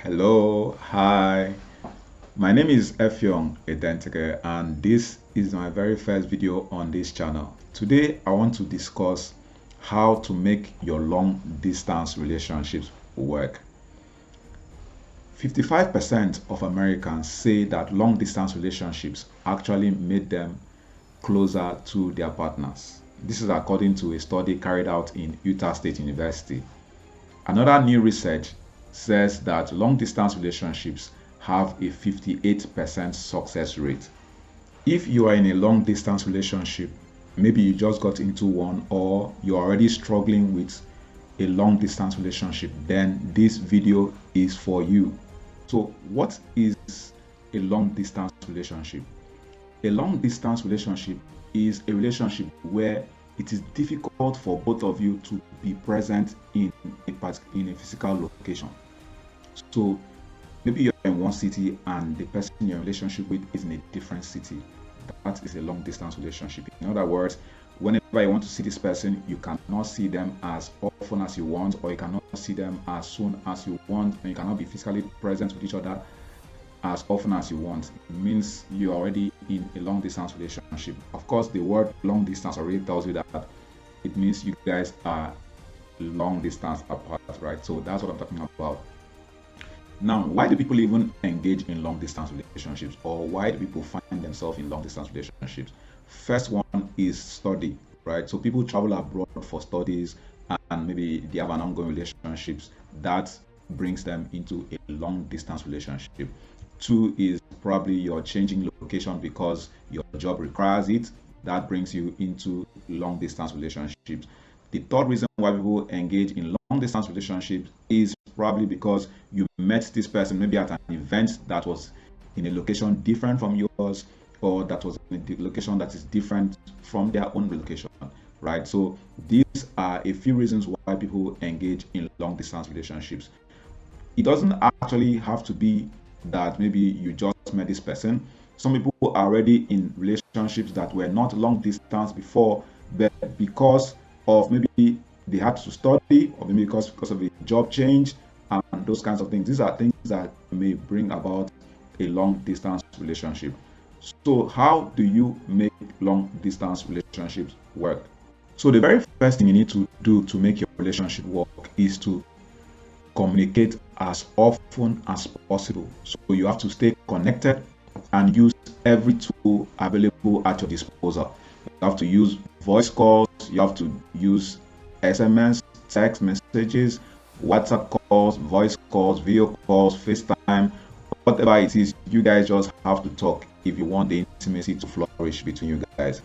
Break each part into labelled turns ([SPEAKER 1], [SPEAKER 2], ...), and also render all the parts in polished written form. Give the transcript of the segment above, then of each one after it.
[SPEAKER 1] Hello, hi. My name is Effiong Edenteke and this is my very first video on this channel. Today I want to discuss how to make your long distance relationships work. 55% of Americans say that long distance relationships actually made them closer to their partners. This is according to a study carried out in Utah State University. Another new research says that long distance relationships have a 58% success rate. If you are in a long distance relationship, maybe you just got into one or you're already struggling with a long distance relationship, then this video is for you. So, what is a long distance relationship? A long distance relationship is a relationship where it is difficult for both of you to be present in a physical location. So maybe you're in one city and the person you're in a relationship with is in a different city. That is a long distance relationship. In other words, whenever you want to see this person, you cannot see them as often as you want, or you cannot see them as soon as you want, and you cannot be physically present with each other as often as you want. It means you're already in a long distance relationship. Of course, the word long distance already tells you that it means you guys are long distance apart, right? So that's what I'm talking about. Now, why do people even engage in long distance relationships, or why do people find themselves in long distance relationships? First one is study, right? So people travel abroad for studies and maybe they have an ongoing relationships that brings them into a long distance relationship. Two is probably you're changing location because your job requires it. That brings you into long distance relationships. The third reason why people engage in long distance relationships is probably because you met this person maybe at an event that was in a location different from yours, or that was in a location that is different from their own location, right? So these are a few reasons why people engage in long distance relationships. It doesn't actually have to be that maybe you just met this person. Some people are already in relationships that were not long distance before, but because of maybe they had to study, or maybe because of a job change and those kinds of things. These are things that may bring about a long distance relationship. So how do you make long distance relationships work? So the very first thing you need to do to make your relationship work is to communicate as often as possible. So you have to stay connected and use every tool available at your disposal. You have to use voice calls, you have to use SMS, text messages, WhatsApp calls, voice calls, video calls, FaceTime, whatever it is. You guys just have to talk if you want the intimacy to flourish between you guys.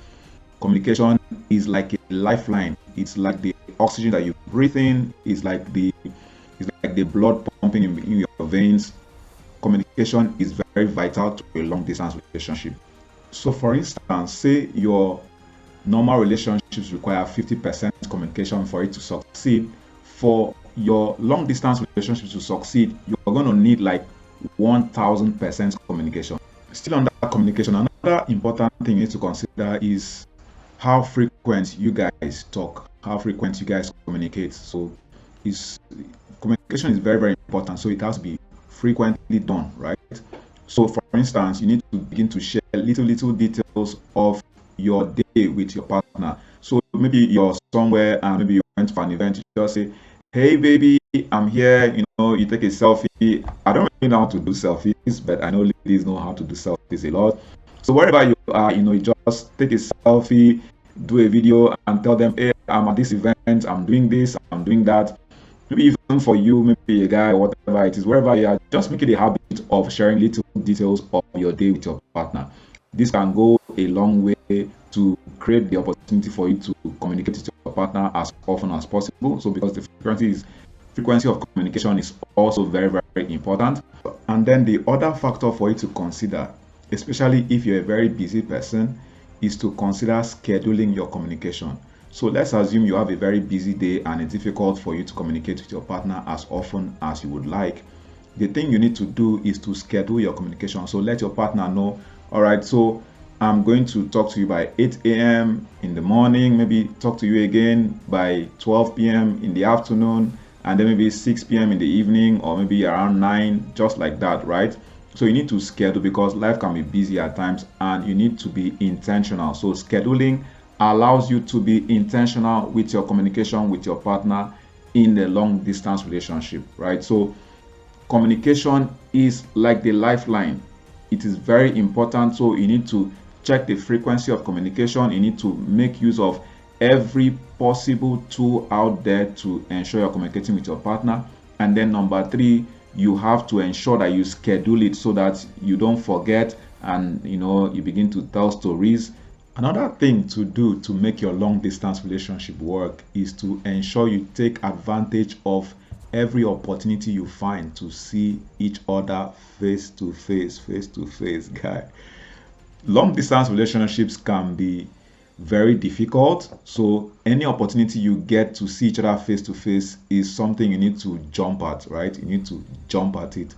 [SPEAKER 1] Communication is like a lifeline. It's like the oxygen that you breathe in. It's like the blood pumping in your veins. Communication is very vital to a long distance relationship. So for instance, say your normal relationships require 50% communication for it to succeed. For your long distance relationships to succeed, you're going to need like 1000% communication. Still on that communication, another important thing you need to consider is how frequent you guys talk, how frequent you guys communicate. So communication is very, very important. So it has to be frequently done, right? So for instance, you need to begin to share little details of your day with your partner. So maybe you're somewhere and maybe you went for an event, you just say, hey baby, I'm here, you take a selfie. I don't really know how to do selfies, but I know ladies know how to do selfies a lot. So wherever you are, you just take a selfie, do a video and tell them, hey, I'm at this event, I'm doing this, I'm doing that. Maybe even for you, maybe a guy, or whatever it is, wherever you are, just make it a habit of sharing little details of your day with your partner. This can go a long way to create the opportunity for you to communicate with your partner as often as possible. So because the frequency of communication is also very, very important. And then the other factor for you to consider, especially if you're a very busy person, is to consider scheduling your communication. So let's assume you have a very busy day and it's difficult for you to communicate with your partner as often as you would like. The thing you need to do is to schedule your communication. So let your partner know, all right, so I'm going to talk to you by 8 a.m. in the morning, maybe talk to you again by 12 p.m. in the afternoon, and then maybe 6 p.m. in the evening, or maybe around 9, just like that, right? So you need to schedule, because life can be busy at times, and you need to be intentional. So scheduling allows you to be intentional with your communication with your partner in a long distance relationship, right? So communication is like the lifeline. It is very important. So you need to check the frequency of communication. You need to make use of every possible tool out there to ensure you're communicating with your partner. And then number 3, you have to ensure that you schedule it so that you don't forget, and you begin to tell stories. Another thing to do to make your long distance relationship work is to ensure you take advantage of every opportunity you find to see each other face to face, guy. Long distance relationships can be very difficult, so any opportunity you get to see each other face to face is something you need to jump at, right? You need to jump at it,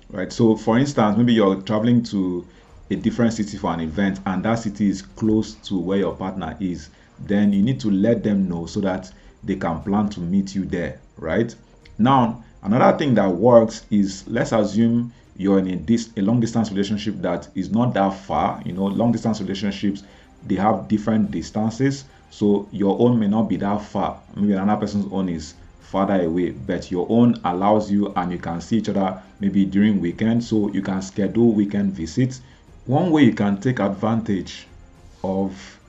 [SPEAKER 1] right? So for instance, maybe you're traveling to a different city for an event, and that city is close to where your partner is. Then you need to let them know so that they can plan to meet you there, right? Now, another thing that works is, let's assume you're in a long distance relationship that is not that far. Long distance relationships, they have different distances. So your own may not be that far. Maybe another person's own is farther away, but your own allows you, and you can see each other maybe during weekends. So you can schedule weekend visits. One way you can take advantage of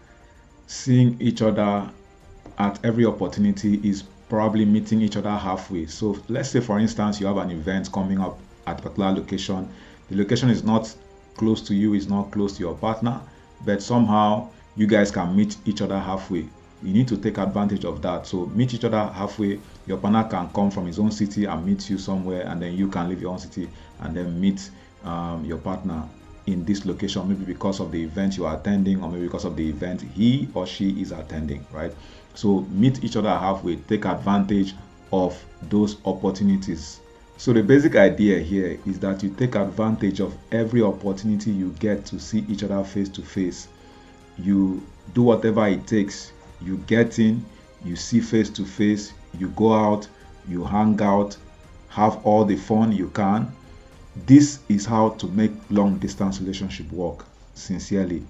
[SPEAKER 1] seeing each other at every opportunity is probably meeting each other halfway. So let's say, for instance, you have an event coming up at a particular location. The location is not close to you, is not close to your partner, but somehow you guys can meet each other halfway. You need to take advantage of that. So meet each other halfway. Your partner can come from his own city and meet you somewhere, and then you can leave your own city and then meet your partner in this location, maybe because of the event you are attending, or maybe because of the event he or she is attending, right? So meet each other halfway, take advantage of those opportunities. So the basic idea here is that you take advantage of every opportunity you get to see each other face to face. You do whatever it takes. You get in, you see face to face, you go out, you hang out, have all the fun you can. This is how to make long distance relationship work, sincerely.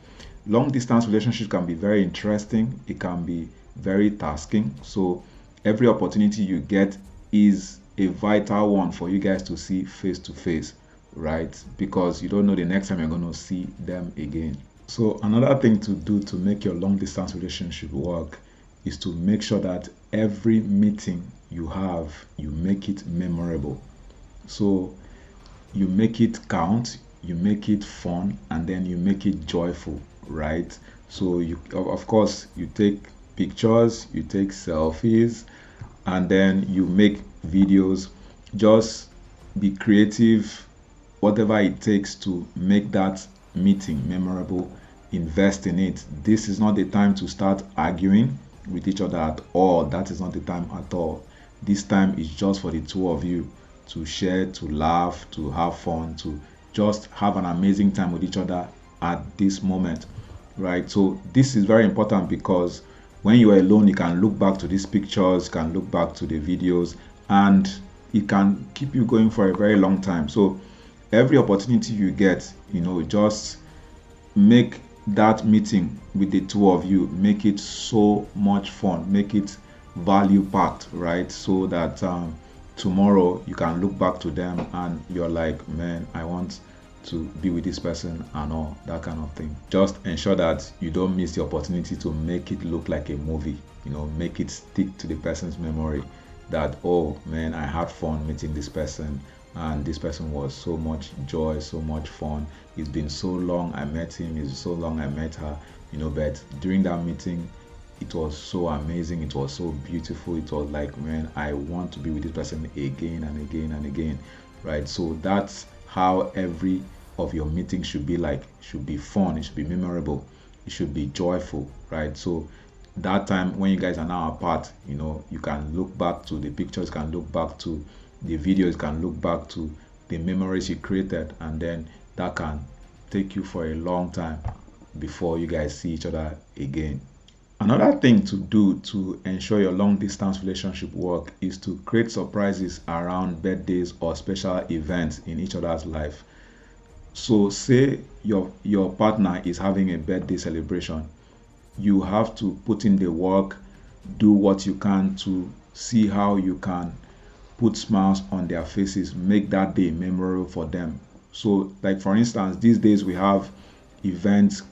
[SPEAKER 1] Long distance relationship can be very interesting. It can be very tasking. So every opportunity you get is a vital one for you guys to see face to face, right? Because you don't know the next time you're going to see them again. So another thing to do to make your long distance relationship work is to make sure that every meeting you have, you make it memorable. So you make it count, you make it fun, and then you make it joyful, right? So you, of course, you take pictures, you take selfies, and then you make videos. Just be creative, whatever it takes to make that meeting memorable. Invest in it. This is not the time to start arguing with each other at all. That is not the time at all. This time is just for the two of you to share, to laugh, to have fun, to just have an amazing time with each other at this moment, right? So this is very important, because when you are alone, you can look back to these pictures, you can look back to the videos, and it can keep you going for a very long time. So every opportunity you get, just make that meeting with the two of you, make it so much fun, make it value packed, right? So that tomorrow you can look back to them and you're like, man, I want to be with this person and all that kind of thing. Just ensure that you don't miss the opportunity to make it look like a movie. Make it stick to the person's memory, that, oh man, I had fun meeting this person, and this person was so much joy, so much fun. It's been so long I met him, it's so long I met her, but during that meeting it was so amazing, it was so beautiful, it was like, man, I want to be with this person again and again and again, right? So that's how every of your meetings should be like. It should be fun, it should be memorable, it should be joyful, right? So that time when you guys are now apart, you can look back to the pictures, you can look back to the videos, you can look back to the memories you created, and then that can take you for a long time before you guys see each other again. Another thing to do to ensure your long distance relationship work is to create surprises around birthdays or special events in each other's life. So say your partner is having a birthday celebration, you have to put in the work, do what you can to see how you can put smiles on their faces, make that day memorable for them. So, like for instance, these days we have events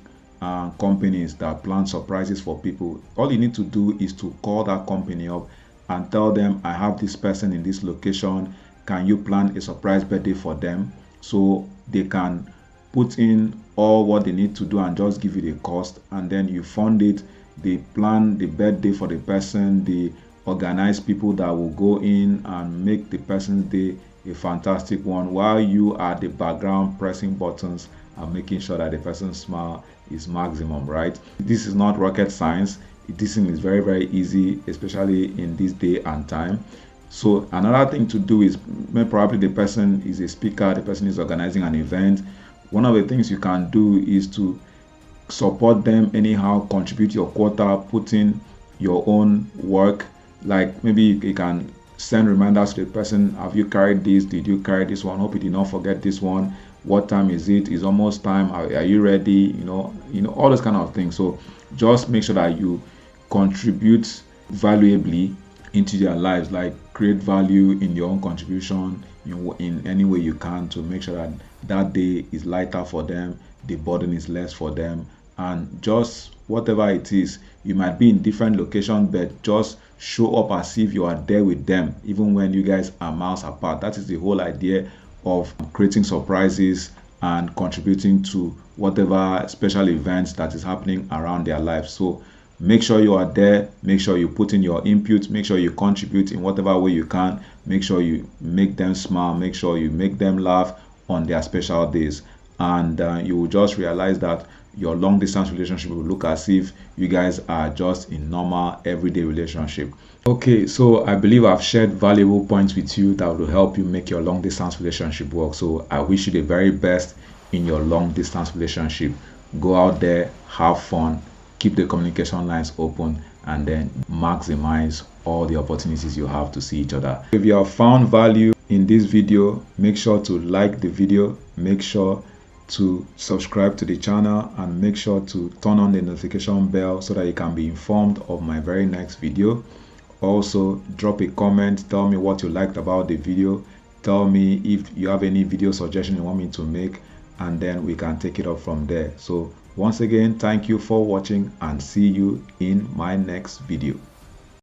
[SPEAKER 1] companies that plan surprises for people. All you need to do is to call that company up and tell them, I have this person in this location. Can you plan a surprise birthday for them? So they can put in all what they need to do and just give you the cost, and then you fund it. They plan the birthday for the person, they organize people that will go in and make the person's day a fantastic one, while you are the background pressing buttons and making sure that the person's smile is maximum, right? This is not rocket science. This thing is very, very easy, especially in this day and time. So another thing to do is, probably the person is a speaker, the person is organizing an event. One of the things you can do is to support them anyhow, contribute your quota, put in your own work. Like maybe you can send reminders to the person, have you carried this? Did you carry this one? Hope you did not forget this one. What time is it? It's almost time. Are you ready? All those kind of things. So just make sure that you contribute valuably into their lives, like create value in your own contribution in any way you can, to make sure that that day is lighter for them, the burden is less for them, and just whatever it is, you might be in different locations, but just show up as if you are there with them, even when you guys are miles apart. That is the whole idea of creating surprises and contributing to whatever special events that is happening around their lives. So make sure you are there, make sure you put in your input, make sure you contribute in whatever way you can, make sure you make them smile, make sure you make them laugh on their special days, and you will just realize that your long distance relationship will look as if you guys are just in normal everyday relationship. Okay, so I believe I've shared valuable points with you that will help you make your long distance relationship work. So I wish you the very best in your long distance relationship. Go out there, have fun, keep the communication lines open, and then maximize all the opportunities you have to see each other. If you have found value in this video, make sure to like the video, make sure to subscribe to the channel, and make sure to turn on the notification bell so that you can be informed of my very next video. Also, drop a comment, tell me what you liked about the video, tell me if you have any video suggestion you want me to make, and then we can take it up from there. So once again, thank you for watching, and see you in my next video.